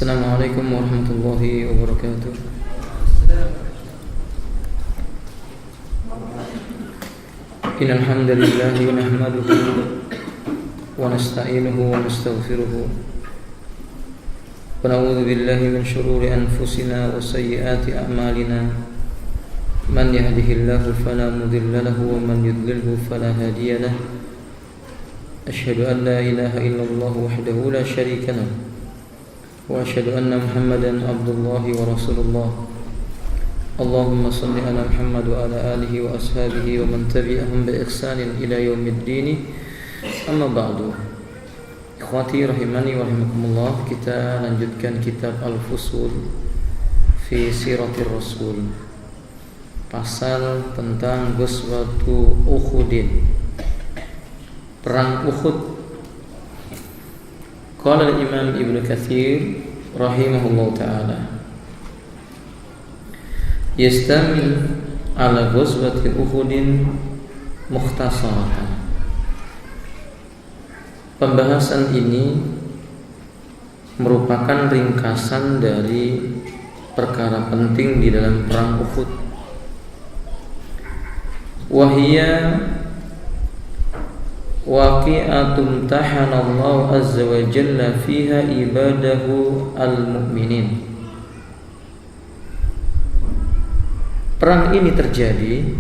Assalamualaikum warahmatullahi wabarakatuh. Innal hamdalillah nahmaduhu wa nasta'inuhu wa nastaghfiruh wa na'udzu billahi min shururi anfusina wa sayyiati a'malina. Man yahdihillahu fala mudilla lahu wa man yudlilhu fala hadiya lahu. Asyhadu an la ilaha illallah wahdahu la syarika lahu wa asyhadu anna Muhammadan abdullahi wa rasulullah. Allahumma salli ala Muhammad wa ala alihi wa ashabihi wa man tabi'ahum bi ihsanin ila yaumiddin. Amma ba'du. Ikhwati rahimani wa rahimakumullah, kita lanjutkan kitab Al-Fusul fi Siratir Rasul. Pasal tentang Ghazwatu Uhudin, perang Uhud. Qala al-Imam Ibnu Katsir rahimahullah ta'ala, yastamil ala ghazwati Uhudin mukhtasaratan. Pembahasan ini merupakan ringkasan dari perkara penting di dalam perang Uhud. Wahia waqi'atun tahanallahu azza wa jalla fiha ibadahu al-mu'minin. Perang ini terjadi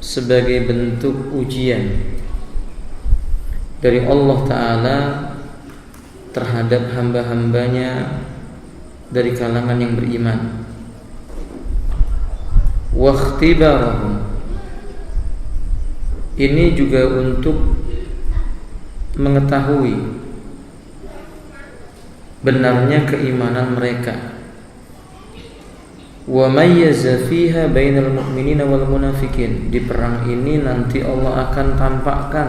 sebagai bentuk ujian dari Allah Ta'ala terhadap hamba-hambanya dari kalangan yang beriman. Wa ikhtibarahum, ini juga untuk mengetahui benarnya keimanan mereka. Wa mayyaza fiha bainal mu'minina wal munafikin. Di perang ini nanti Allah akan tampakkan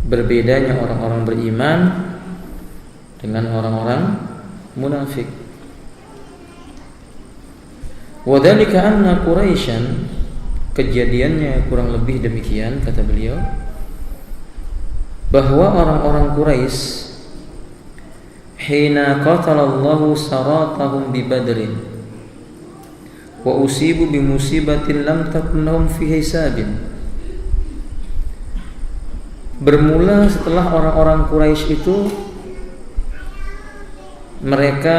berbedanya orang-orang beriman dengan orang-orang munafik. Wa dzalika anna Quraisyan, kejadiannya kurang lebih demikian, kata beliau, bahwa orang-orang Quraisy hina qatalallahu saratahum bi Badrin wa usibu bi musibatin lam takun lahum fi hisabin. Bermula setelah orang-orang Quraisy itu mereka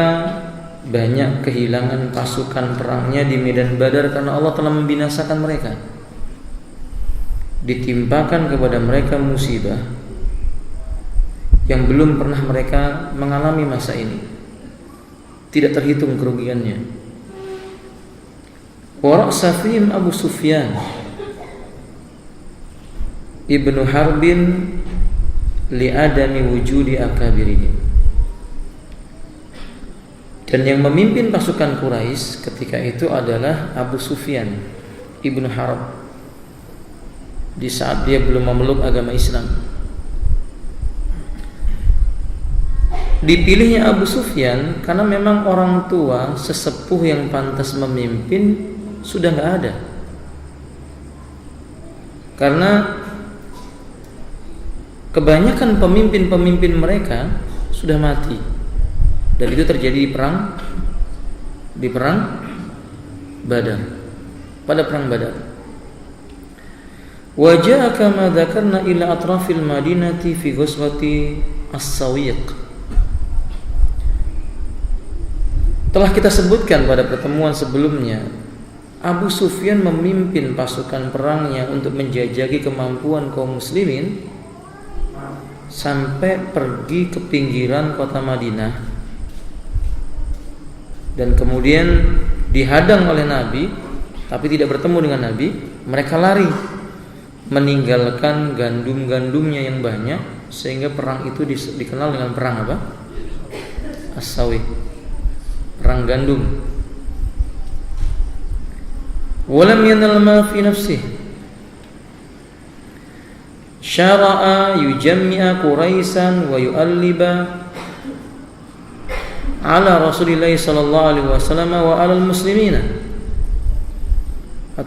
banyak kehilangan pasukan perangnya di medan Badar karena Allah telah membinasakan mereka. Ditimpakan kepada mereka musibah yang belum pernah mereka mengalami masa ini. Tidak terhitung kerugiannya. Wa ra'sa fihim Abu Sufyan ibnu Harbin li adami wujudi akabirihim. Dan yang memimpin pasukan Quraisy ketika itu adalah Abu Sufyan ibnu Harb, di saat dia belum memeluk agama Islam. Dipilihnya Abu Sufyan karena memang orang tua sesepuh yang pantas memimpin sudah nggak ada. Karena kebanyakan pemimpin-pemimpin mereka sudah mati. Dan itu terjadi di perang Badar. Pada perang Badar. Wa jaa kama dzakarna ila atrafil madinati fi ghazwati as-Sawiq. Telah kita sebutkan pada pertemuan sebelumnya, Abu Sufyan memimpin pasukan perangnya untuk menjajaki kemampuan kaum muslimin sampai pergi ke pinggiran kota Madinah. Dan kemudian dihadang oleh Nabi, tapi tidak bertemu dengan Nabi. Mereka lari, meninggalkan gandum-gandumnya yang banyak, sehingga perang itu dikenal dengan perang apa? As-Sawiq, perang gandum. Walam yanal ma fi nafsihi, syara'a yujammi'a Quraisyan wa yu'alliba ala Rasulillah sallallahu alaihi wasallam wa alal muslimina.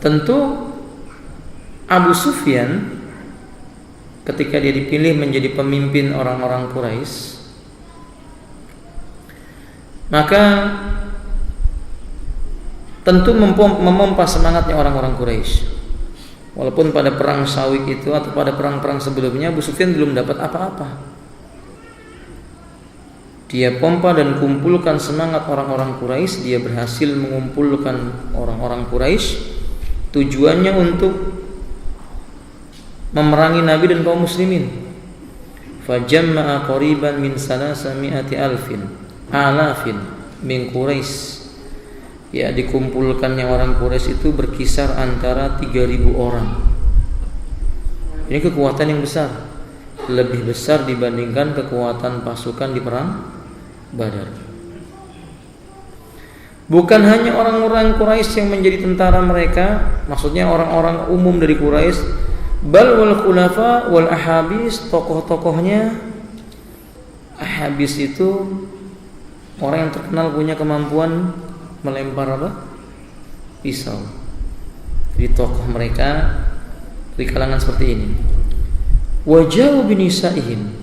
Tentu Abu Sufyan ketika dia dipilih menjadi pemimpin orang-orang Quraisy, Maka tentu memompa semangatnya orang-orang Quraisy. Walaupun pada perang Sawik itu atau pada perang-perang sebelumnya Abu Sufyan belum dapat apa-apa. Dia pompa dan kumpulkan semangat orang-orang Quraisy. Dia berhasil mengumpulkan orang-orang Quraisy. Tujuannya untuk memerangi Nabi dan kaum muslimin. Fajamma'a qariban min salasami'ati alafin min Quraisy. Ya, dikumpulkannya orang Quraisy itu berkisar antara 3.000 orang. Ini kekuatan yang besar, lebih besar dibandingkan kekuatan pasukan di perang Badar. Bukan hanya orang-orang Quraisy yang menjadi tentara mereka, maksudnya orang-orang umum dari Quraisy, bal wal khulafa wal ahabis, tokoh-tokohnya. Ahabis itu orang yang terkenal punya kemampuan melempar apa? Pisau. Jadi tokoh mereka di kalangan seperti ini. Wajau binisaihim.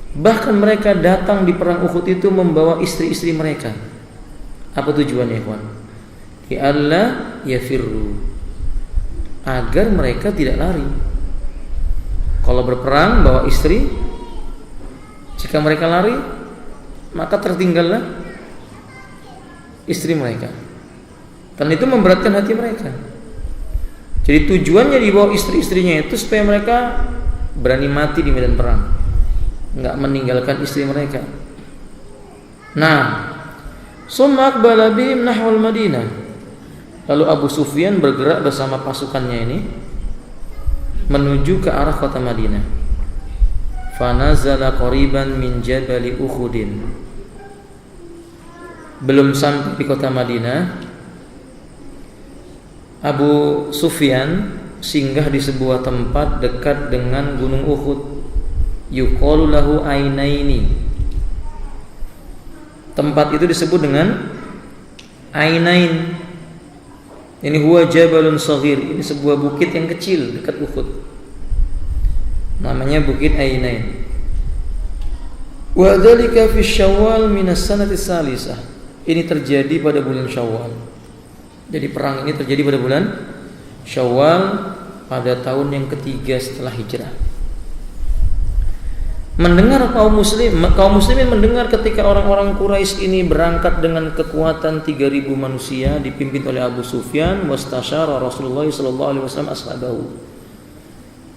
Bahkan mereka datang di perang Uhud itu membawa istri-istri mereka. Apa tujuannya, ikhwan? Ya Allah yafirru. Agar mereka tidak lari. Kalau berperang bawa istri, jika mereka lari, maka tertinggallah istri mereka. Dan itu memberatkan hati mereka. Jadi tujuannya dibawa istri-istrinya itu supaya mereka berani mati di medan perang, enggak meninggalkan istri mereka. Nah, summa aqbala bihim nahwal Madinah. Lalu Abu Sufyan bergerak bersama pasukannya ini menuju ke arah kota Madinah. Fanazala qariban min jabali Uhudin. Belum sampai di kota Madinah, Abu Sufyan singgah di sebuah tempat dekat dengan gunung Uhud. Yuqalu lahu Ainaini. Tempat itu disebut dengan Ainain. Ini huwa jabalun shaghir. Ini sebuah bukit yang kecil dekat Uhud. Namanya Bukit Ainain. Wa dzalika fi Syawal min as-sanati salisah. Ini terjadi pada bulan Syawal. Jadi perang ini terjadi pada bulan Syawal pada tahun yang ketiga setelah hijrah. Mendengar kaum muslimin mendengar ketika orang-orang Quraisy ini berangkat dengan kekuatan 3.000 manusia dipimpin oleh Abu Sufyan, wastasyara Rasulullah sallallahu alaihi wasallam ashabahu.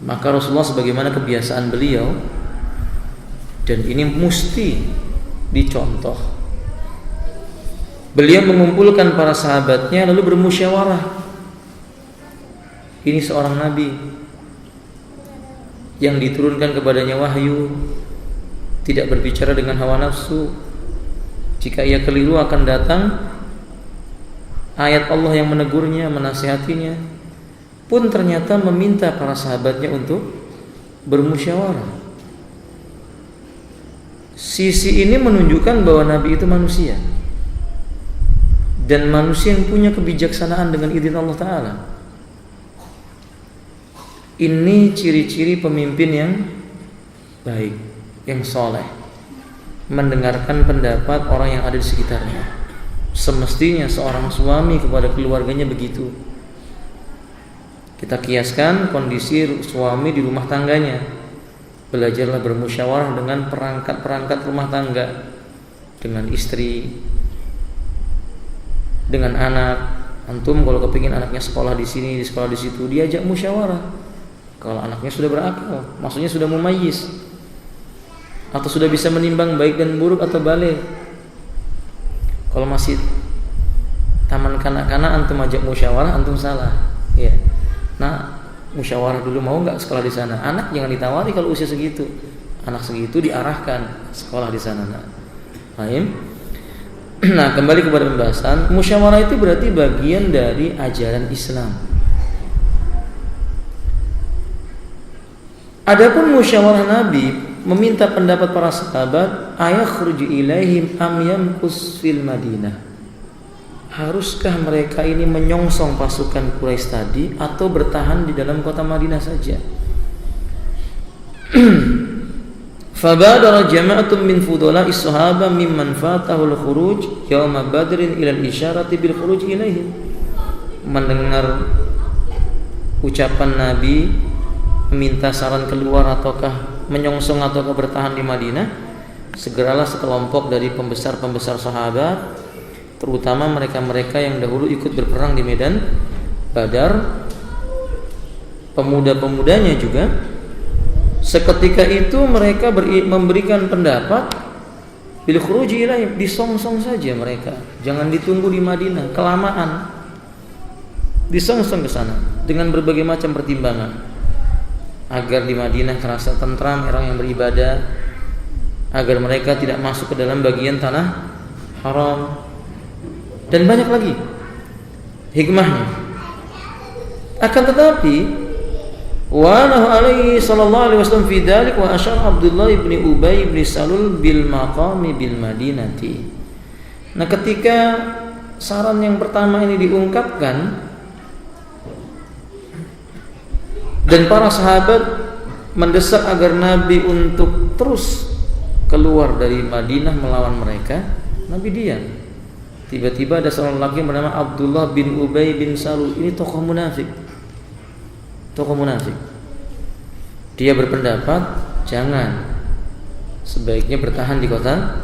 Maka Rasulullah sebagaimana kebiasaan beliau, dan ini mesti dicontoh, beliau mengumpulkan para sahabatnya lalu bermusyawarah. Ini seorang nabi yang diturunkan kepadanya wahyu, tidak berbicara dengan hawa nafsu. Jika ia keliru akan datang ayat Allah yang menegurnya, menasihatinya. Pun ternyata meminta para sahabatnya untuk bermusyawarah. Sisi ini menunjukkan bahwa nabi itu manusia, dan manusia yang punya kebijaksanaan dengan izin Allah Ta'ala. Ini ciri-ciri pemimpin yang baik, yang soleh, mendengarkan pendapat orang yang ada di sekitarnya. Semestinya seorang suami kepada keluarganya begitu. Kita kiaskan kondisi suami di rumah tangganya. Belajarlah bermusyawarah dengan perangkat-perangkat rumah tangga, dengan istri, dengan anak. Antum kalau kepingin anaknya sekolah di sini, di sekolah di situ, diajak musyawarah. Kalau anaknya sudah berakal, maksudnya sudah mumayyiz, atau sudah bisa menimbang baik dan buruk atau balik. Kalau masih taman kanak-kanak, antum ajak musyawarah, antum salah. Ya. Nah, musyawarah dulu, mau nggak sekolah di sana? Anak jangan ditawari kalau usia segitu. Anak segitu diarahkan sekolah di sana. Paham? Nah, kembali kepada pembahasan, musyawarah itu berarti bagian dari ajaran Islam. Adapun musyawarah Nabi meminta pendapat para sahabat, ayakhruju ilaihim am yamkus fil Madinah. Haruskah mereka ini menyongsong pasukan Quraisy tadi atau bertahan di dalam kota Madinah saja? Fabadara jama'atun min fudala'is sahaba mimman fatahul khuruj yauma badrin ila al-isyarati bil khuruj ilaihim. Mendengar ucapan Nabi meminta saran keluar ataukah menyongsong ataukah bertahan di Madinah, segeralah sekelompok dari pembesar-pembesar sahabat, terutama mereka-mereka yang dahulu ikut berperang di medan Badar, pemuda-pemudanya juga, seketika itu mereka memberikan pendapat bil khuruji ilaihim, disongsong saja mereka, jangan ditunggu di Madinah kelamaan, disongsong ke sana dengan berbagai macam pertimbangan, agar di Madinah terasa tentram orang yang beribadah, agar mereka tidak masuk ke dalam bagian tanah haram, dan banyak lagi hikmahnya. Akan tetapi wa nahu alaihi sallallahu alaihi wasallam fi dzalik wa asyara Abdullah bin Ubay bin Salul bil maqami bil Madinati. Nah, ketika saran yang pertama ini diungkapkan dan para sahabat mendesak agar Nabi untuk terus keluar dari Madinah melawan mereka, Nabi diam. Tiba-tiba ada seorang laki bernama Abdullah bin Ubay bin Salul. Ini tokoh munafik. Dia berpendapat jangan, sebaiknya bertahan di kota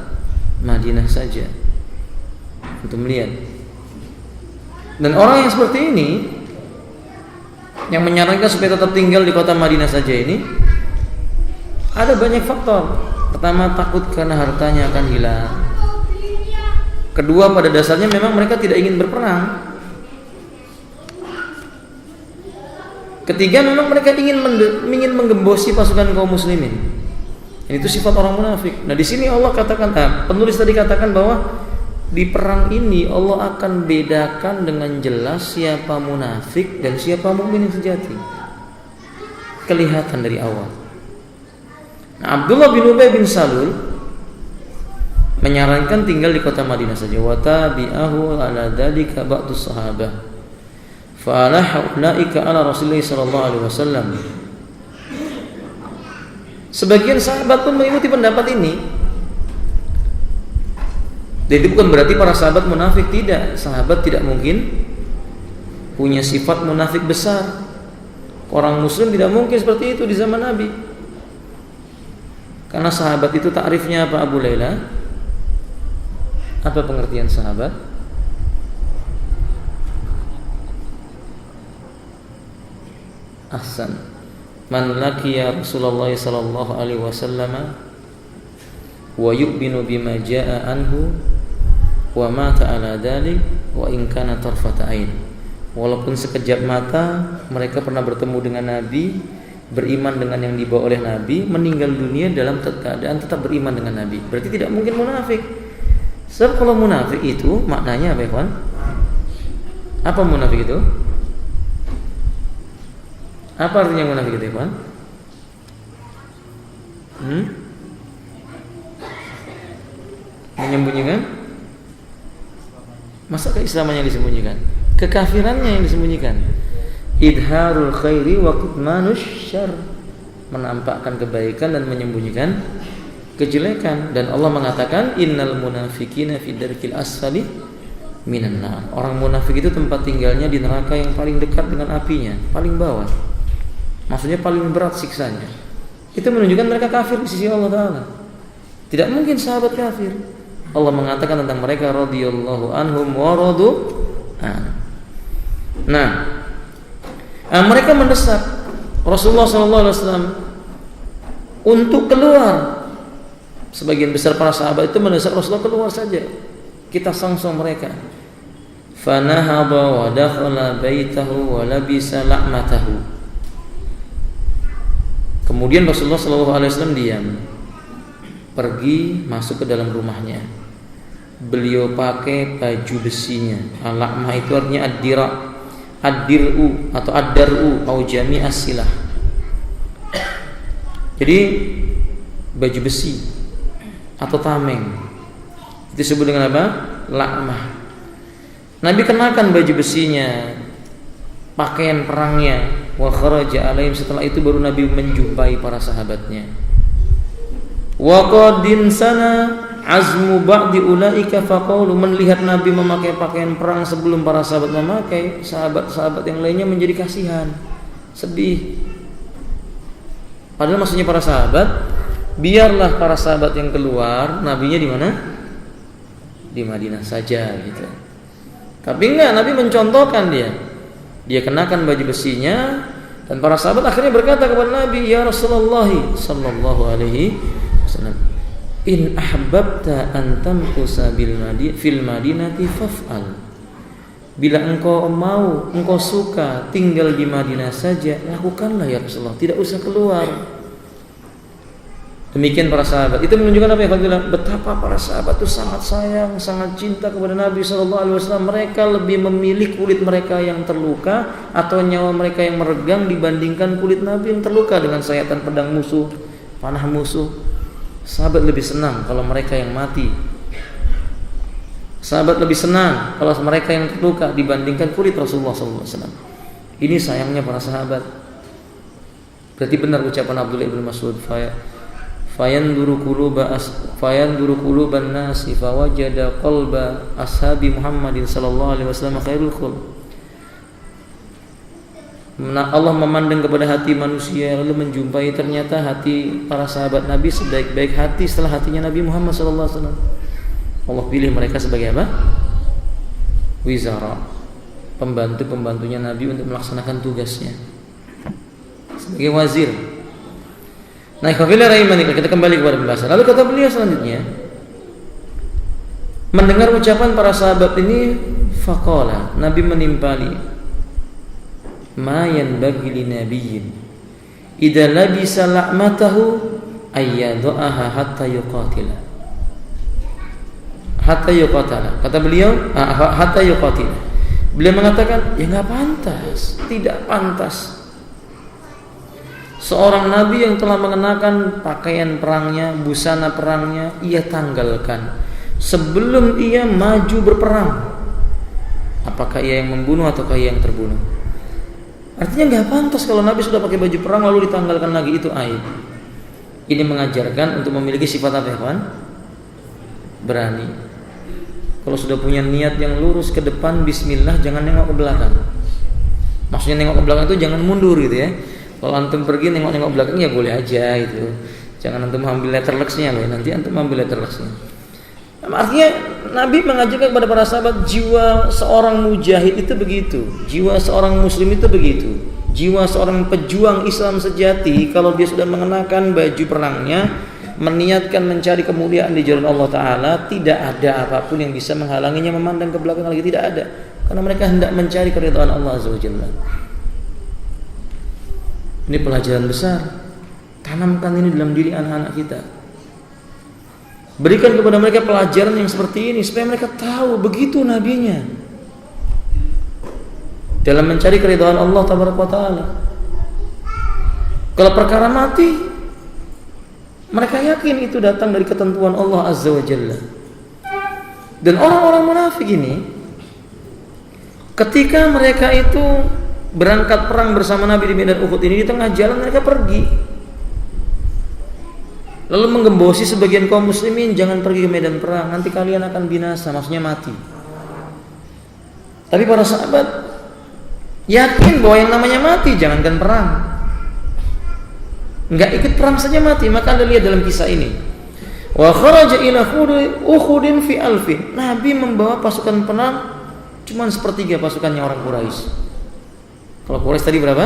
Madinah saja. Untuk melihat. Dan orang yang seperti ini, yang menyarankan supaya tetap tinggal di kota Madinah saja ini, ada banyak faktor. Pertama, takut karena hartanya akan hilang. Kedua, pada dasarnya memang mereka tidak ingin berperang. Ketiga, memang mereka ingin menggembosi pasukan kaum muslimin. Itu sifat orang munafik. Nah, di sini Allah katakan, penulis tadi katakan bahwa di perang ini Allah akan bedakan dengan jelas siapa munafik dan siapa mukmin yang sejati. Kelihatan dari awal. Nah, Abdullah bin Ubay bin Salul menyarankan tinggal di kota Madinah saja. Wa tabi'ahu ala dzalika ba'dus sahabah. Fa alah ulaika ala Rasulullah sallallahu alaihi wasallam. Sebagian sahabat pun mengikuti pendapat ini. Dan itu bukan berarti para sahabat munafik, tidak. Sahabat tidak mungkin punya sifat munafik besar. Orang muslim tidak mungkin seperti itu di zaman Nabi. Karena sahabat itu takrifnya apa, Abu Laila? Apa pengertian sahabat? Ahsan. Man laqiya Rasulullah sallallahu alaihi wasallam wa yu'minu bima jaa'a anhu wa mata ala dzalik wa in kana tarfata ain. Walaupun sekejap mata mereka pernah bertemu dengan Nabi, beriman dengan yang dibawa oleh Nabi, meninggal dunia dalam keadaan tetap beriman dengan Nabi. Berarti tidak mungkin munafik. Sebab kalau munafik itu maknanya apa, ikhwan? Apa munafik itu? Apa artinya munafik itu, ikhwan? Menyembunyikan? Masa keislamannya disembunyikan? Kekafirannya yang disembunyikan. Idharul khairi wa kitmanus syarr, menampakkan kebaikan dan menyembunyikan kejelekan. Dan Allah mengatakan innal munafiqina fi darkil asfali minan nar. Orang munafik itu tempat tinggalnya di neraka yang paling dekat dengan apinya, paling bawah. Maksudnya paling berat siksanya. Itu menunjukkan mereka kafir di sisi Allah Ta'ala. Tidak mungkin sahabat kafir. Allah mengatakan tentang mereka radhiyallahu anhum wa radu an. Nah, mereka mendesak Rasulullah SAW untuk keluar. Sebagian besar para sahabat itu mendesak Rasulullah keluar saja, kita songsong mereka. Fanahaba wa dakhala baitahu wa labisa la'matahu. Kemudian Rasulullah SAW diam, pergi masuk ke dalam rumahnya. Beliau pakai baju besinya. Al-la'mah itu artinya ad-dira', ad-dir'u atau ad-dar'u au jami' as-silah. Jadi baju besi atau tameng. Itu disebut dengan apa? La'mah. Nabi kenakan baju besinya, pakaian perangnya, wa kharaja alaihim. Setelah itu baru Nabi menjumpai para sahabatnya. Wa qadin sana azmu ba'di ulaika faqalu, melihat Nabi memakai pakaian perang sebelum para sahabat memakai, sahabat-sahabat yang lainnya menjadi kasihan, sedih. Padahal maksudnya para sahabat, biarlah para sahabat yang keluar, nabinya di mana? Di Madinah saja gitu. Tapi enggak, Nabi mencontohkan dia kenakan baju besinya, dan para sahabat akhirnya berkata kepada Nabi, ya Rasulullah sallallahu alaihi wasallam, in ahbabta an tamkusa fil madinati faf'al. Bila engkau suka tinggal di Madinah saja, lakukanlah ya Rasulullah, tidak usah keluar. Demikian para sahabat. Itu menunjukkan apa ya? Betapa para sahabat itu sangat sayang, sangat cinta kepada Nabi SAW. Mereka lebih memilih kulit mereka yang terluka atau nyawa mereka yang meregang dibandingkan kulit Nabi yang terluka dengan sayatan pedang musuh, panah musuh. Sahabat lebih senang kalau mereka yang mati. Sahabat lebih senang kalau mereka yang terluka dibandingkan kulit Rasulullah SAW. Ini sayangnya para sahabat. Berarti benar ucapan Abdullah bin Mas'ud, fayanduru quluban nasi fawajada qalba ashabi Muhammadin sallallahu alaihi wasallam khairul khulq. Allah memandang kepada hati manusia lalu menjumpai ternyata hati para sahabat Nabi sebaik-baik hati setelah hatinya Nabi Muhammad sallallahu alaihi wasallam. Allah pilih mereka sebagai apa? Wizara, pembantu-pembantunya Nabi untuk melaksanakan tugasnya sebagai wazir. Nah, kita kembali kepada pembahasan. Lalu kata beliau selanjutnya, mendengar ucapan para sahabat ini, faqala, Nabi menimpali, ma yanbaghi li nabiyyin idza labisa la'matahu ayyadhaha hatta yuqatila. Kata beliau, hatta yuqatila. Beliau mengatakan, ya enggak pantas, tidak pantas seorang nabi yang telah mengenakan pakaian perangnya, busana perangnya, ia tanggalkan sebelum ia maju berperang. Apakah ia yang membunuh ataukah ia yang terbunuh? Artinya nggak pantas kalau Nabi sudah pakai baju perang lalu ditanggalkan lagi, itu aib. Ini mengajarkan untuk memiliki sifat apa ya kawan? Berani. Kalau sudah punya niat yang lurus ke depan, bismillah, jangan nengok ke belakang. Maksudnya nengok ke belakang itu jangan mundur gitu ya. Kalau antum pergi nengok-nengok belakang ya boleh aja itu. Jangan antum ambil letterbox-nya loh, nanti antum ambil letterbox-nya. Artinya Nabi mengajarkan kepada para sahabat, jiwa seorang mujahid itu begitu, jiwa seorang muslim itu begitu, jiwa seorang pejuang Islam sejati kalau dia sudah mengenakan baju perangnya, meniatkan mencari kemuliaan di jalan Allah Ta'ala, tidak ada apapun yang bisa menghalanginya memandang ke belakang lagi, tidak ada, karena mereka hendak mencari keridhaan Allah Azza wa Jalla. Ini pelajaran besar. Tanamkan ini dalam diri anak-anak kita. Berikan kepada mereka pelajaran yang seperti ini supaya mereka tahu begitu nabinya dalam mencari keridhaan Allah Taala. Kalau perkara mati, mereka yakin itu datang dari ketentuan Allah Azza wa Jalla. Dan orang-orang munafik ini, ketika mereka itu berangkat perang bersama Nabi di medan Uhud ini, di tengah jalan mereka pergi lalu menggembosi sebagian kaum muslimin, jangan pergi ke medan perang, nanti kalian akan binasa, maksudnya mati. Tapi para sahabat yakin bahwa yang namanya mati jangankan perang, enggak ikut perang saja mati. Maka Anda lihat dalam kisah ini, wa kharaja ila Uhudin fi alfin, Nabi membawa pasukan perang cuma sepertiga pasukannya orang Quraisy. Kalau Quraisy tadi berapa?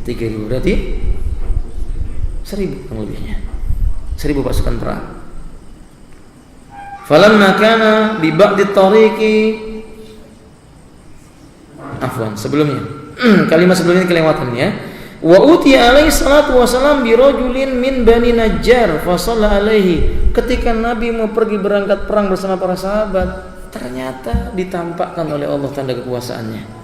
3.000, berarti 1.000 kurang lebihnya. 1.000 pasukan perang. Falamma kana bi ba'di tariqi, afwan, sebelumnya. Kalimat sebelumnya kelewatan ya. Wa utiya alaihi salatu wasalam bi rajulin min Bani Najjar fa shalla alaihi. Ketika Nabi mau pergi berangkat perang bersama para sahabat, ternyata ditampakkan oleh Allah tanda kekuasaannya.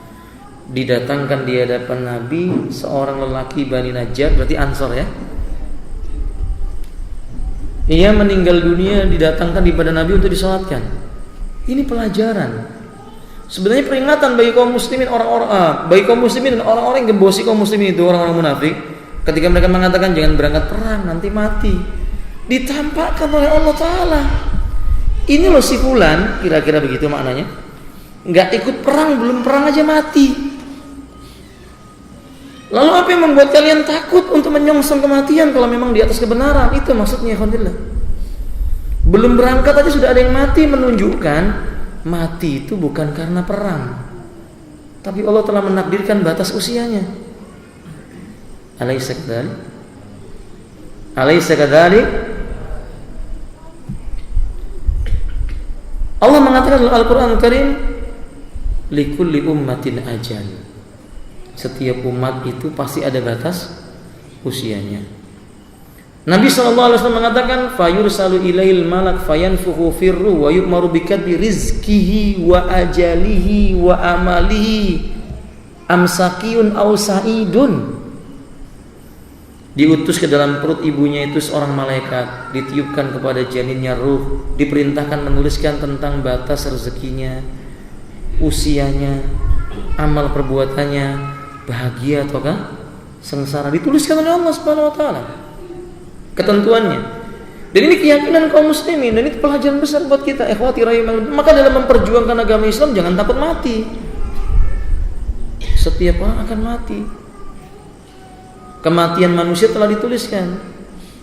Didatangkan di hadapan Nabi seorang lelaki Bani Najjar, berarti Ansor ya. Ia meninggal dunia, didatangkan di pada Nabi untuk disolatkan. Ini pelajaran. Sebenarnya peringatan bagi kaum muslimin, bagi kaum muslimin dan orang-orang yang gembosi kaum muslimin itu, orang-orang munafik, ketika mereka mengatakan jangan berangkat perang nanti mati. ditampakkan oleh Allah Ta'ala. Ini loh si fulan, kira-kira begitu maknanya, nggak ikut perang, belum perang aja mati. Lalu apa yang membuat kalian takut untuk menyongsong kematian kalau memang di atas kebenaran? Itu maksudnya, alhamdulillah. Belum berangkat aja sudah ada yang mati, menunjukkan mati itu bukan karena perang, tapi Allah telah menakdirkan batas usianya. Alaysa kadzalik? Alaysa kadzalik? Allah mengatakan dalam Al-Quran Al-Karim, likulli ummatin ajal. Setiap umat itu pasti ada batas usianya. Nabi SAW mengatakan, fayursalu ilail malak fayanfuhu firru wa yu'maru bikadbi rizkihi wa ajalihi wa amalihi amsakiyun aw sa'idun. Diutus ke dalam perut ibunya itu seorang malaikat, ditiupkan kepada janinnya ruh, diperintahkan menuliskan tentang batas rezekinya, usianya, amal perbuatannya, bahagia ataukah sengsara, dituliskan oleh Allah Subhanahu wa taala ketentuannya. Dan ini keyakinan kaum muslimin, dan itu pelajaran besar buat kita, ikhwati rahimahullah. Maka dalam memperjuangkan agama Islam jangan takut mati. Setiap orang akan mati. Kematian manusia telah dituliskan,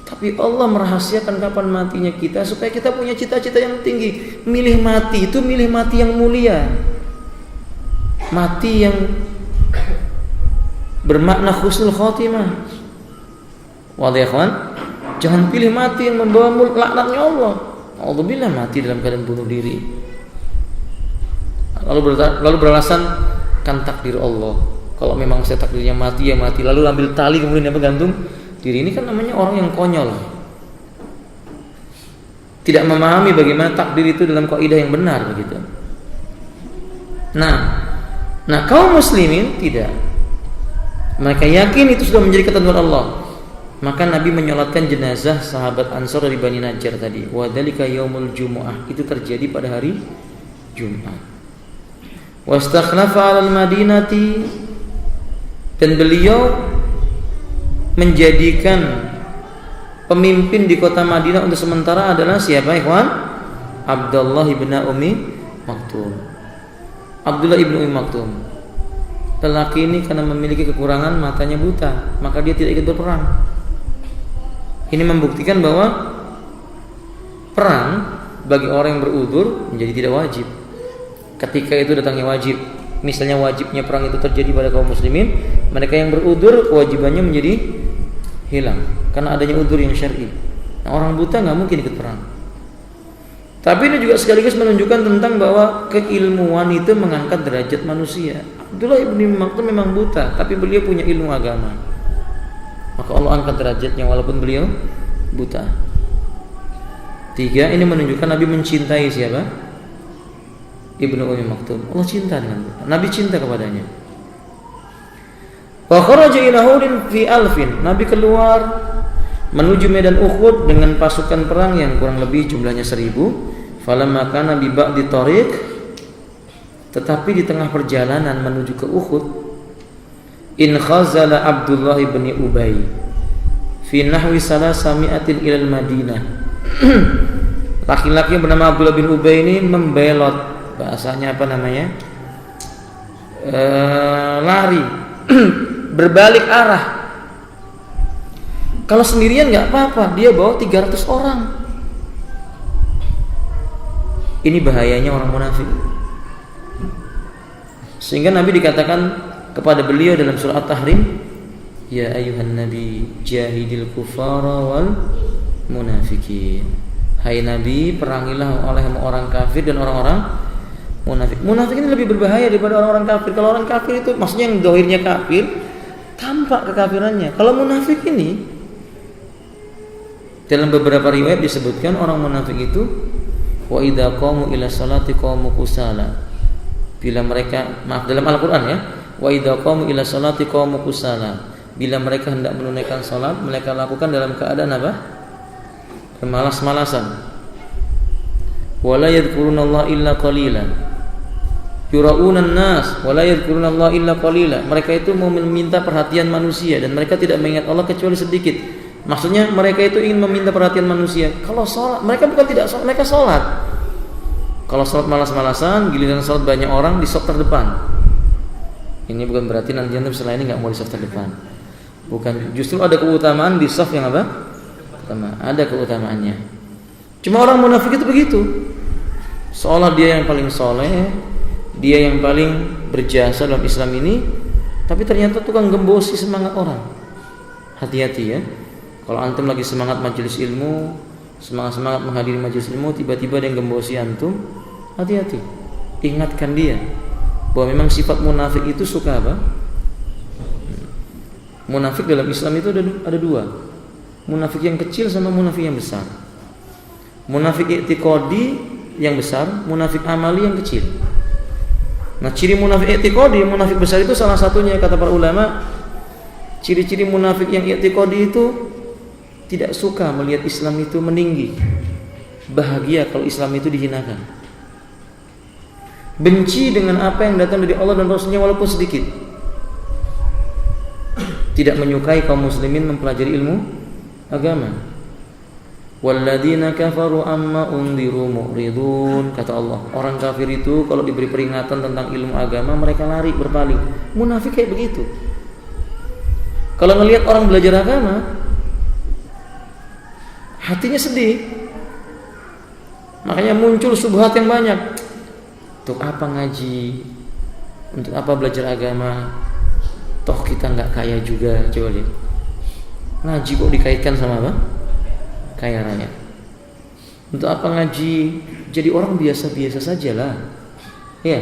tapi Allah merahasiakan kapan matinya kita supaya kita punya cita-cita yang tinggi. Milih mati itu milih mati yang mulia, mati yang bermakna husnul khotimah. Wallahi ikhwan, jangan pilih mati yang membawa laknatnya Allah. Alhamdulillah, mati dalam keadaan bunuh diri, lalu beralasan kan takdir Allah. Kalau memang saya takdirnya mati ya mati, lalu ambil tali kemudian gantung diri. Ini kan namanya orang yang konyol, tidak memahami bagaimana takdir itu dalam kaidah yang benar begitu. Nah kaum muslimin tidak, mereka yakin itu sudah menjadi ketentuan Allah. Maka Nabi menyolatkan jenazah sahabat Ansor dari Bani Najjar tadi. Wa dzalika yaumul jumu'ah, itu terjadi pada hari Jumat. Wastakhlafa 'alal madinati, dan beliau menjadikan pemimpin di kota Madinah untuk sementara adalah siapa ikhwan? Abdullah ibn Ummi Maktum. Abdullah ibn Ummi Maktum. Lelaki ini karena memiliki kekurangan matanya buta, maka dia tidak ikut berperang. Ini membuktikan bahwa perang bagi orang yang berudzur menjadi tidak wajib. Ketika itu datangnya wajib, misalnya wajibnya perang itu terjadi pada kaum muslimin, mereka yang berudzur kewajibannya menjadi hilang karena adanya udzur yang syar'i. Nah, orang buta nggak mungkin ikut perang. Tapi ini juga sekaligus menunjukkan tentang bahwa keilmuan itu mengangkat derajat manusia. Abdullah ibn Maktum memang buta, tapi beliau punya ilmu agama, maka Allah angkat derajatnya walaupun beliau buta. 3, ini menunjukkan Nabi mencintai siapa? Ibnu Ummi Maktum. Allah cinta dengan Nabi, cinta kepadanya. Wa kharaja ila Hudin fi alfin. Nabi keluar menuju medan Uhud dengan pasukan perang yang kurang lebih jumlahnya 1000. Falamma kana bi ba'di tariq, tetapi di tengah perjalanan menuju ke Uhud, in khazala Abdullah bin Ubay fi nahwi 300 ila al-Madinah. Laki-laki yang bernama Abdullah bin Ubay ini membelot, bahasanya apa namanya, lari berbalik arah. Kalau sendirian nggak apa-apa, dia bawa 300 orang. Ini bahayanya orang munafik. Sehingga Nabi dikatakan kepada beliau dalam surah At-Tahrim, ya ayuhan nabi jahidil kufara wal munafikin. Hai Nabi, perangilah oleh orang kafir dan orang-orang munafik. Munafik ini lebih berbahaya daripada orang-orang kafir. Kalau orang kafir itu maksudnya yang dohirnya kafir, tampak kekafirannya. Kalau munafik ini, dalam beberapa riwayat disebutkan orang munafik itu wa idza qamu ila salati qamu kusala. Bila mereka, maaf, dalam Al-Qur'an ya, wa idza qamu ila salati qamu kusala. Bila mereka hendak menunaikan salat, mereka lakukan dalam keadaan apa? Kemalas-malasan. Wala yadhkurunallaha illa qalilan. Yura'unan nas wala yadhkurunallaha illa qalila. Mereka itu mau meminta perhatian manusia dan mereka tidak mengingat Allah kecuali sedikit. Maksudnya mereka itu ingin meminta perhatian manusia. Kalau sholat, mereka bukan tidak sholat, mereka sholat. Kalau sholat malas-malasan, giliran sholat banyak orang di saf terdepan. Ini bukan berarti nanti antum setelah ini nggak mau di saf terdepan. Bukan, justru ada keutamaan di saf yang apa? Pertama, ada keutamaannya. Cuma orang munafik itu begitu. Seolah dia yang paling soleh, dia yang paling berjasa dalam Islam ini, tapi ternyata tukang gembosi semangat orang. Hati-hati ya. Kalau antum lagi semangat majelis ilmu, semangat menghadiri majelis ilmu, tiba-tiba ada yang gembosi antum, hati-hati. Ingatkan dia bahwa memang sifat munafik itu suka apa? Munafik dalam Islam itu ada dua. Munafik yang kecil sama munafik yang besar. Munafik i'tiqadi yang besar, munafik amali yang kecil. Nah, ciri munafik i'tiqadi, munafik besar itu salah satunya kata para ulama, ciri-ciri munafik yang i'tiqadi itu tidak suka melihat Islam itu meninggi, bahagia kalau Islam itu dihinakan, benci dengan apa yang datang dari Allah dan Rasulnya walaupun sedikit, tidak menyukai kaum muslimin mempelajari ilmu agama. Walladzina kafaru amma undiru mu'ridun, kata Allah, orang kafir itu kalau diberi peringatan tentang ilmu agama mereka lari berpaling. Munafik kayak begitu. Kalau ngelihat orang belajar agama hatinya sedih, makanya muncul subhat yang banyak. Untuk apa ngaji? Untuk apa belajar agama? Toh kita nggak kaya juga. Coba lihat, ngaji kok dikaitkan sama apa? Kaya raya. Untuk apa ngaji? Jadi orang biasa-biasa sajalah. Ya,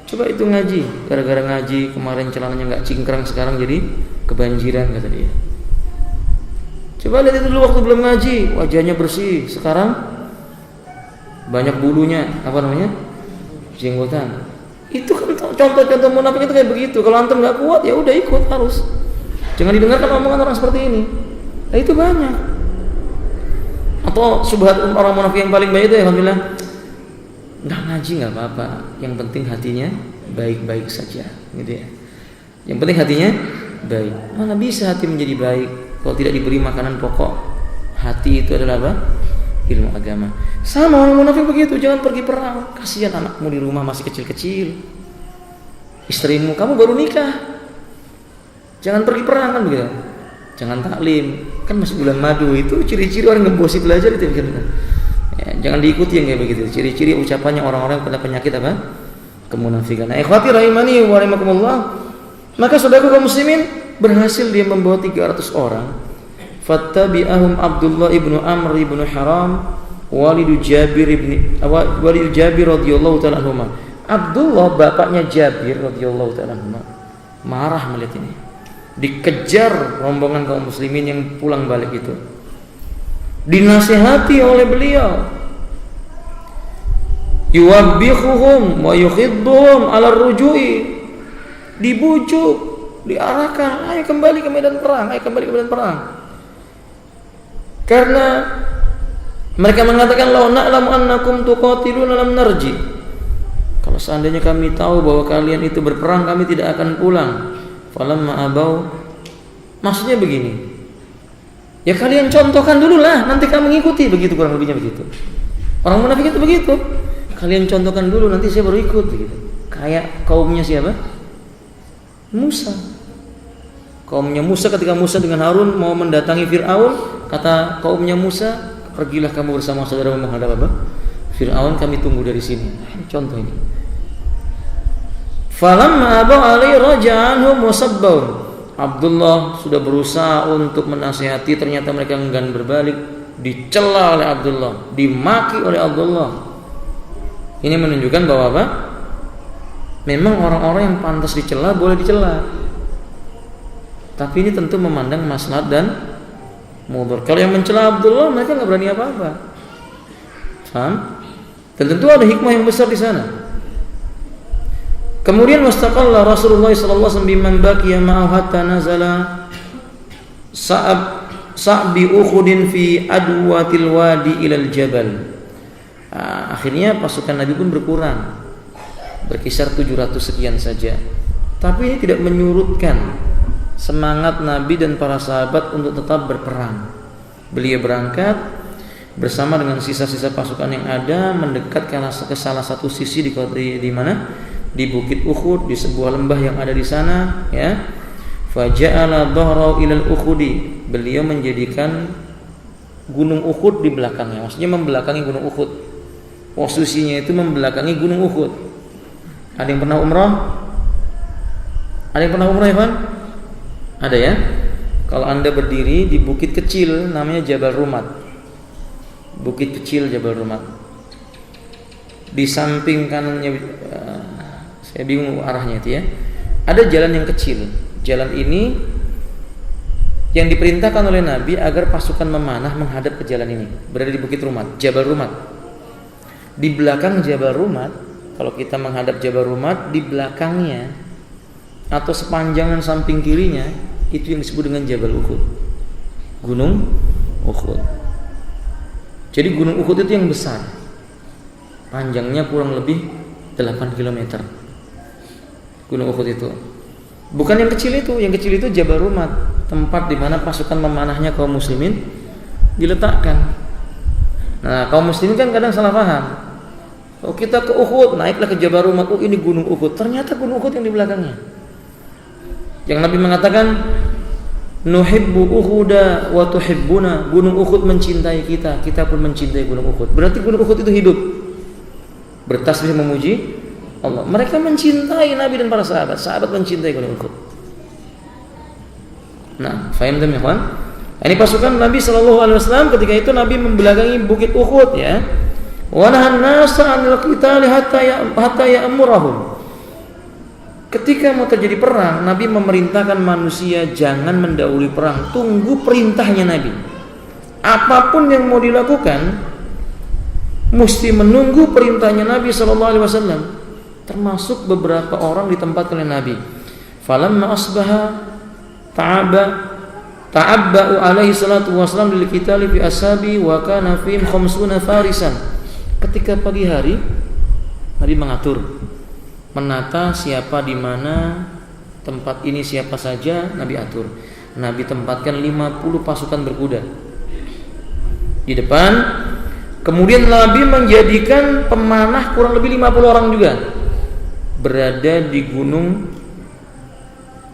coba itu ngaji. Gara-gara ngaji kemarin celananya nggak cingkrang, sekarang jadi kebanjiran kata dia. Coba lihat itu dulu waktu belum ngaji, wajahnya bersih, sekarang banyak bulunya, apa namanya? Jenggotan. Itu kan contoh-contoh munafik itu kayak begitu. Kalau antum nggak kuat ya udah ikut harus. Jangan didengarkan omongan orang seperti ini. Nah, itu banyak. Atau subhat orang munafik yang paling baik itu ya, alhamdulillah, nggak ngaji nggak apa-apa, yang penting hatinya baik-baik saja, gitu ya. Yang penting hatinya baik. Mana bisa hati menjadi baik kalau tidak diberi makanan pokok? Hati itu adalah apa? Ilmu agama. Sama orang munafik begitu, jangan pergi perang. Kasihan anakmu di rumah masih kecil-kecil, istrimu, kamu baru nikah, jangan pergi perang kan begitu. Jangan taklim, kan masih bulan madu. Itu ciri-ciri orang gembosi belajar itu kan. Ya, jangan diikuti yang kayak begitu. Ciri-ciri ucapannya orang-orang yang pada penyakit apa? Kemunafikan. Nah, ikhwati rahimani wa rahimakumullah. Maka saudaraku kaum muslimin, berhasil dia membawa 300 orang. Fattabi'ahum Abdullah ibnu Amr ibnu Haram, walidu Jabir radhiyallahu ta'ala anhuma. Abdullah bapaknya Jabir radhiyallahu ta'ala anhuma marah melihat ini. Dikejar rombongan kaum muslimin yang pulang balik itu. Dinasihati oleh beliau. Yuwabbihuhum wa yukhidduhum ala rujui. Dibujuk, diarahkan, ayo kembali ke medan perang, ayo kembali ke medan perang. Karena mereka mengatakan law na'lamu annakum tuqatiluna lam narji. Kalau seandainya kami tahu bahwa kalian itu berperang, kami tidak akan pulang. Falamma abau, maksudnya begini, ya kalian contohkan dulu lah, nanti kamu mengikuti, begitu kurang lebihnya begitu. Orang munafik itu begitu, kalian contohkan dulu, nanti saya baru ikut begitu. Kayak kaumnya siapa? Musa. Kaumnya Musa ketika Musa dengan Harun mau mendatangi Fir'aun, kata kaumnya Musa, pergilah kamu bersama saudara menghadap apa? Fir'aun, kami tunggu dari sini. Contoh ini. Falamma abaw alai raja'anhum wasabbaun. Abdullah sudah berusaha untuk menasihati, ternyata mereka enggan berbalik, dicela oleh Abdullah, dimaki oleh Abdullah. Ini menunjukkan bahwa apa? Memang orang-orang yang pantas dicela boleh dicela. Tapi ini tentu memandang maslahat dan mudarat. Kalau yang mencela Abdullah, mereka enggak berani apa-apa. Paham? Dan tentu ada hikmah yang besar di sana. Kemudian wastaqalla Rasulullah sallallahu alaihi wasallam biman baqiya ma'ahu hatta nazala sa'bi ukhudin fi adwatil wadi ilal jabal. Akhirnya pasukan Nabi pun berkurang, berkisar 700 sekian saja. Tapi ini tidak menyurutkan semangat Nabi dan para sahabat untuk tetap berperang. Beliau berangkat bersama dengan sisa-sisa pasukan yang ada mendekat ke salah satu sisi di mana? Di Bukit Uhud, di sebuah lembah yang ada di sana, ya. Faja'ala dhahrahu ilal Uhudi. Beliau menjadikan Gunung Uhud di belakangnya, maksudnya membelakangi Gunung Uhud. Posisinya itu membelakangi Gunung Uhud. Ada yang pernah umrah? Ada yang pernah umrah, Ikhwan? Ada ya? Kalau Anda berdiri di bukit kecil namanya Jabal Rumat. Bukit kecil Jabal Rumat. Di samping kanannya saya bingung arahnya itu ya. Ada jalan yang kecil. Jalan ini yang diperintahkan oleh Nabi agar pasukan memanah menghadap ke jalan ini. Berada di Bukit Rumat, Jabal Rumat. Di belakang Jabal Rumat, kalau kita menghadap Jabal Rumat, di belakangnya atau sepanjangan samping kirinya itu yang disebut dengan Jabal Uhud. Gunung Uhud. Jadi Gunung Uhud itu yang besar. Panjangnya kurang lebih 8 km. Gunung Uhud itu. Bukan yang kecil itu, yang kecil itu Jabal Rumat, tempat di mana pasukan memanahnya kaum muslimin diletakkan. Nah, kaum muslimin kan kadang salah paham. Oh, kita ke Uhud, naiklah ke Jabal Rumat. Oh, ini Gunung Uhud. Ternyata Gunung Uhud yang di belakangnya. Yang Nabi mengatakan, "Nuhibbu Uhuda wa tuhibbuna." Gunung Uhud mencintai kita, kita pun mencintai Gunung Uhud. Berarti Gunung Uhud itu hidup. Bertasbih memuji Allah. Mereka mencintai Nabi dan para sahabat. Sahabat mencintai Gunung Uhud. Nah, faham ya, kawan? Ini pasukan Nabi SAW. Ketika itu Nabi membelakangi Bukit Uhud, ya. Wa nahan nasa 'anil qitali hatta ya'murahum. Ketika mau terjadi perang, Nabi memerintahkan manusia jangan mendahului perang, tunggu perintahnya Nabi. Apapun yang mau dilakukan, mesti menunggu perintahnya Nabi SAW. Termasuk beberapa orang di tempat oleh Nabi. Falamma asbaha ta'abba'u alaihi salatu wassalam lil qitali fi ashabi wa kana fihim 50 farisan. Ketika pagi hari, Nabi menata siapa di mana tempat ini, siapa saja Nabi atur. Nabi tempatkan 50 pasukan berkuda di depan. Kemudian Nabi menjadikan pemanah kurang lebih 50 orang juga berada di gunung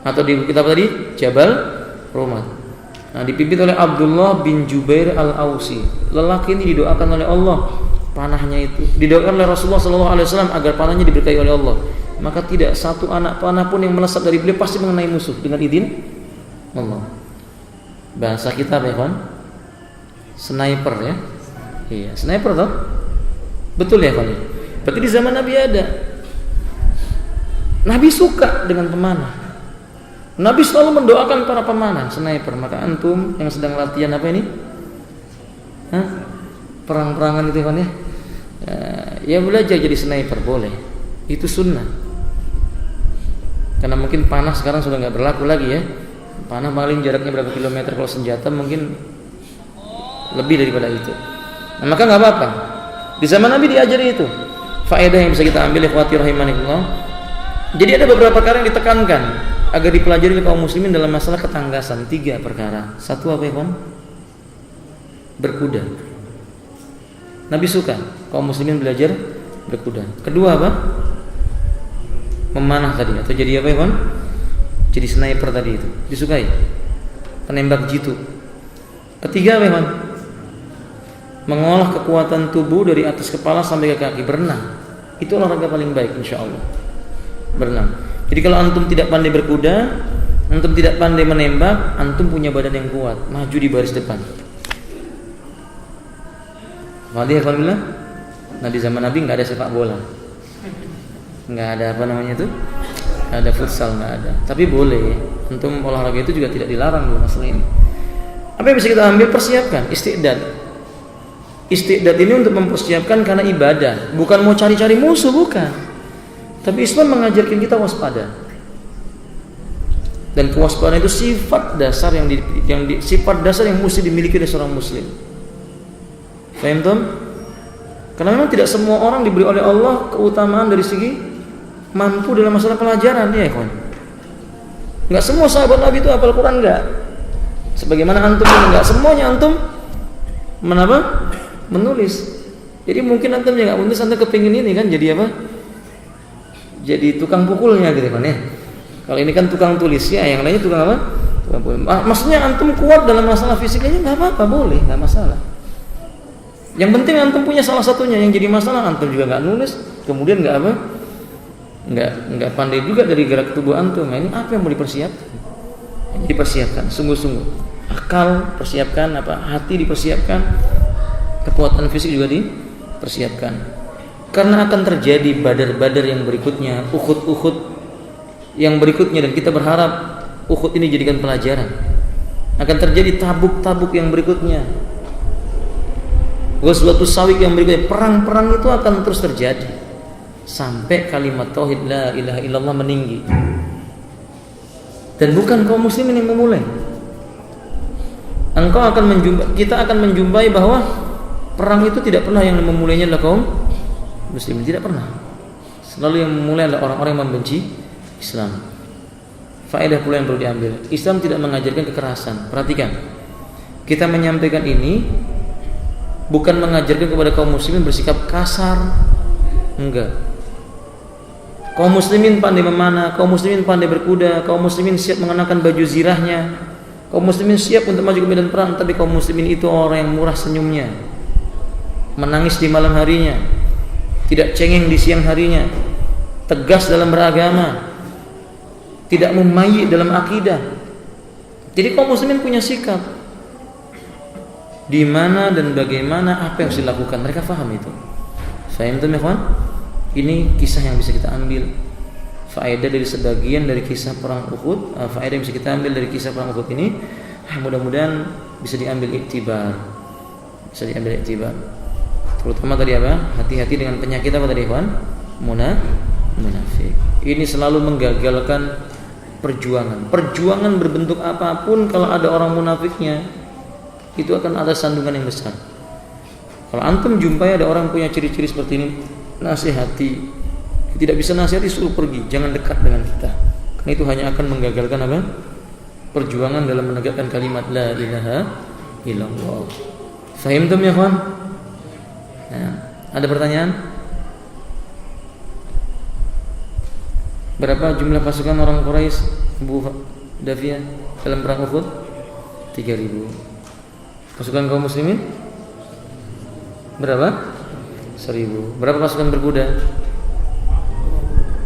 atau di bukit apa tadi? Jabal Rumat. Nah, dipimpin oleh Abdullah bin Jubair al-Ausi. Lelaki ini didoakan oleh Allah, panahnya itu didoakan oleh Rasulullah SAW agar panahnya diberkahi oleh Allah. Maka tidak satu anak panah pun yang melesat dari beliau pasti mengenai musuh dengan izin Allah. Bahasa kita apa ya, kawan? Sniper ya. Iya, sniper toh? Betul ya, kawan? Berarti di zaman Nabi ada. Nabi suka dengan pemanah. Nabi selalu mendoakan para pemanah sniper. Maka antum yang sedang latihan apa ini? Perang-perangan itu kan ya? Ya belajar jadi sniper boleh. Itu sunnah. Karena mungkin panah sekarang sudah nggak berlaku lagi ya. Panah paling jaraknya berapa kilometer, kalau senjata mungkin lebih daripada itu. Nah, maka nggak apa-apa. Di zaman Nabi diajari itu. Faedah yang bisa kita ambil, ikhwati rahimanillah. Jadi ada beberapa perkara yang ditekankan agar dipelajari oleh kaum muslimin dalam masalah ketanggasan. 3 perkara. Satu apa ya, kawan? Berkuda. Nabi suka kaum muslimin belajar berkuda. Kedua apa? Memanah tadi, atau jadi apa ya, kawan? Jadi sniper tadi itu disukai. Penembak jitu. Ketiga apa ya, kawan? Mengolah kekuatan tubuh dari atas kepala sampai ke kaki. Berenang. Itu olahraga paling baik insyaallah. Berenang. Jadi kalau antum tidak pandai berkuda, antum tidak pandai menembak, antum punya badan yang kuat, maju di baris depan. Alhamdulillah. Nah, di zaman Nabi nggak ada sepak bola, nggak ada apa namanya itu, nggak ada futsal, nggak ada. Tapi boleh, antum olahraga itu juga tidak dilarang loh masalah ini. Apa yang bisa kita ambil? Persiapkan istiqdad. Istiqdad ini untuk mempersiapkan karena ibadah, bukan mau cari-cari musuh, bukan. Tapi Islam mengajarkan kita waspada. Dan kewaspadaan itu sifat dasar sifat dasar yang mesti dimiliki oleh seorang muslim. Paham tuh? Karena memang tidak semua orang diberi oleh Allah keutamaan dari segi mampu dalam masalah pelajaran, ya kawan. Enggak semua sahabat Nabi itu hafal Quran, enggak. Sebagaimana antum enggak semuanya antum menulis. Jadi mungkin antum yang enggak menulis, antum kepingin ini kan jadi apa? Jadi tukang pukulnya gitu kan ya. Kalau ini kan tukang tulis ya, yang lainnya tukang apa? Tukang pukul. Maksudnya antum kuat dalam masalah fisiknya enggak apa-apa, boleh, enggak masalah. Yang penting antum punya salah satunya. Yang jadi masalah antum juga enggak nulis, kemudian enggak apa? Enggak pandai juga dari gerak tubuh antum. Nah, ini apa yang mau dipersiapkan? Dipersiapkan sungguh-sungguh. Akal persiapkan, hati dipersiapkan, kekuatan fisik juga dipersiapkan. Karena akan terjadi badar-badar yang berikutnya, Uhud yang berikutnya, dan kita berharap Uhud ini jadikan pelajaran. Akan terjadi tabuk-tabuk yang berikutnya, Ghazwatus Sawiq yang berikutnya. Perang-perang itu akan terus terjadi sampai kalimat tauhid la ilaha illallah meninggi. Dan bukan kaum muslimin yang memulai. Kita akan menjumpai bahwa perang itu tidak pernah yang memulainya adalah kaum muslimin, tidak pernah. Selalu yang memulai adalah orang-orang yang membenci Islam. Faedah pula yang perlu diambil, Islam tidak mengajarkan kekerasan. Perhatikan, kita menyampaikan ini bukan mengajarkan kepada kaum muslimin bersikap kasar, enggak. Kaum muslimin pandai memanah, kaum muslimin pandai berkuda, kaum muslimin siap mengenakan baju zirahnya, kaum muslimin siap untuk maju ke medan perang. Tapi kaum muslimin itu orang yang murah senyumnya, menangis di malam harinya, tidak cengeng di siang harinya, tegas dalam beragama, tidak memayi dalam akidah. Jadi kaum muslimin punya sikap di mana dan bagaimana, apa yang harus dilakukan. Mereka faham itu. Faham itu, ya kawan? Ini kisah yang bisa kita ambil faedah dari sebagian dari kisah perang Uhud. Faedah yang bisa kita ambil dari kisah perang Uhud ini, mudah-mudahan bisa diambil iktibar. Terutama tadi apa? Hati-hati dengan penyakit apa tadi, kawan? Munafik. Ini selalu menggagalkan perjuangan. Perjuangan berbentuk apapun, kalau ada orang munafiknya, itu akan ada sandungan yang besar. Kalau antum jumpai ada orang punya ciri-ciri seperti ini, nasihati. Tidak bisa nasihati, suruh pergi, jangan dekat dengan kita. Karena itu hanya akan menggagalkan apa? Perjuangan dalam menegakkan kalimat la ilaha illallah. Fahimtum ya kawan? Nah, ada pertanyaan? Berapa jumlah pasukan orang Quraisy, Bu Davia, dalam perang Uhud? 3.000. Pasukan kaum muslimin berapa? 1.000. Berapa pasukan berkuda?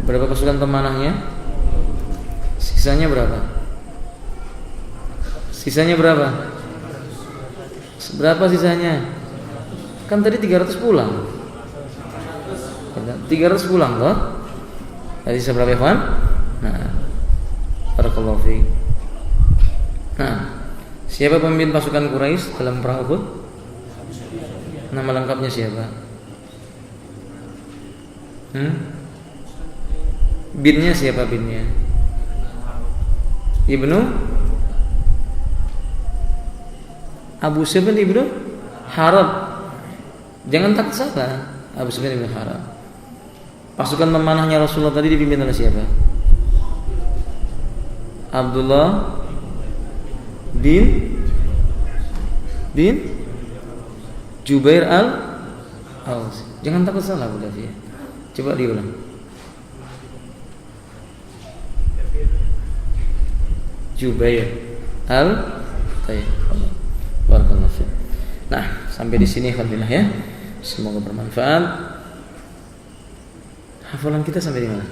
Berapa pasukan pemanahnya? Sisanya berapa? Berapa sisanya? Kan tadi 300 pulang. 300 pulang loh. Tadi sisa berapa, Ikhwan? Nah, barakallahu fiik. Nah, siapa pemimpin pasukan Quraisy dalam perang Uhud? Nama lengkapnya siapa? Binnya siapa binnya? Ibnu Abu Sufyan ibnu Harb. Jangan takut salah. Abu Sufyan ibnu Harb. Pasukan pemanahnya Rasulullah tadi dipimpin oleh siapa? Abdullah bin Jubair al-Aus. Jangan takut salah, Bu Davi. Coba diulang. Jubair al-Tayyib. Barakallahu fiik. Nah, sampai di sini alhamdulillah ya. Semoga bermanfaat. Hafalan kita sampai di mana?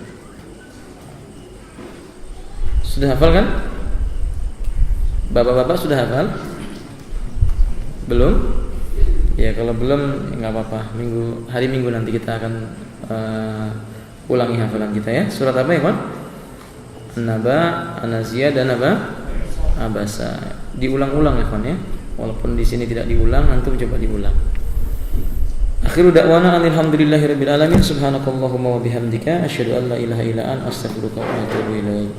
Sudah hafal kan? Bapak-bapak sudah hafal? Belum? Ya kalau belum nggak apa-apa. Hari Minggu nanti kita akan ulangi hafalan kita ya. Surat apa ya, Pak? An-Naba, An-Naziyah dan apa? Abasa. Diulang-ulang ya, Pak ya. Walaupun di sini tidak diulang, antum coba diulang. Akhiru da'wana alhamdulillahirabbil alamin. Subhanakallahumma wa bihamdika asyhadu an la ilaha illa anta astaghfiruka wa atubu ilaik.